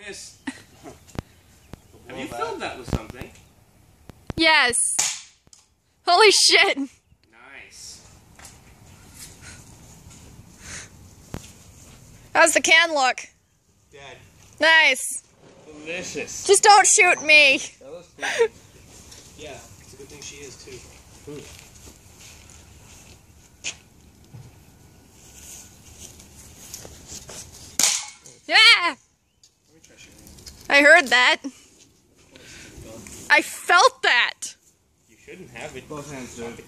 goodness. Have you filled that with something? Yes. Holy shit. Nice. How's the can look? Dead. Nice. Delicious. Just don't shoot me. That was cool. Yeah, it's a good thing she is too. Ooh. Yeah. I heard that. I felt that. You shouldn't have it. Both hands, dude.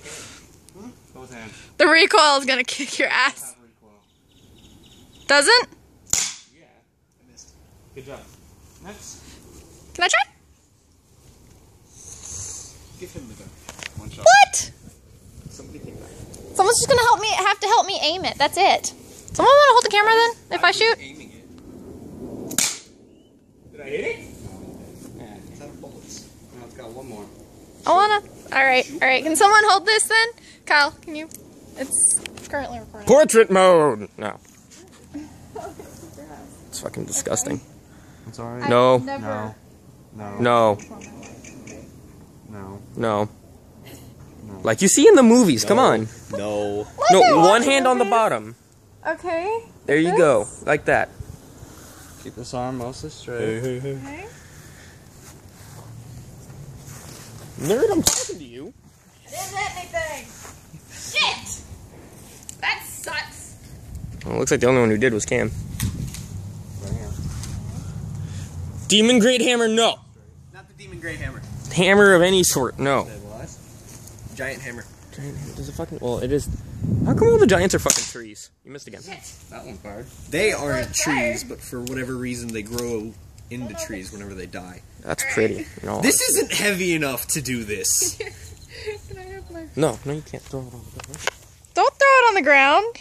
Huh? Both hands. The recoil is gonna kick your ass. Doesn't? Yeah, I missed. Good job. Next. Can I try? Give him the gun. One shot. What? Somebody came back. Someone's just gonna have to help me aim it. That's it. Someone wanna hold the camera then? If I shoot? Aiming it. Did I hit it? Yeah, it's out of bullets. Now it's got one more. I wanna. Alright. Can someone hold this then? Kyle, can you? It's currently recording. Portrait mode! No. It's fucking disgusting. It's alright. No. No. No. No. Like you see in the movies, come on. No. No, one hand on the bottom. Okay. There you go. Like that. Keep this arm mostly straight. Okay. Nerd, I'm talking to you. I didn't hit anything. Shit! That sucks. Well, it looks like the only one who did was Cam. Right here. Demon Great Hammer, no. Not the Demon Great Hammer. Hammer of any sort, no. Giant hammer. Giant hammer, does it fucking, well, it is. How come all the giants are fucking trees? You missed again. Shit. That one's hard. They aren't trees, but for whatever reason they grow into trees whenever they die. That's pretty. No, This isn't heavy enough to do this. Can I have my... no, you can't throw it on the ground. Don't throw it on the ground.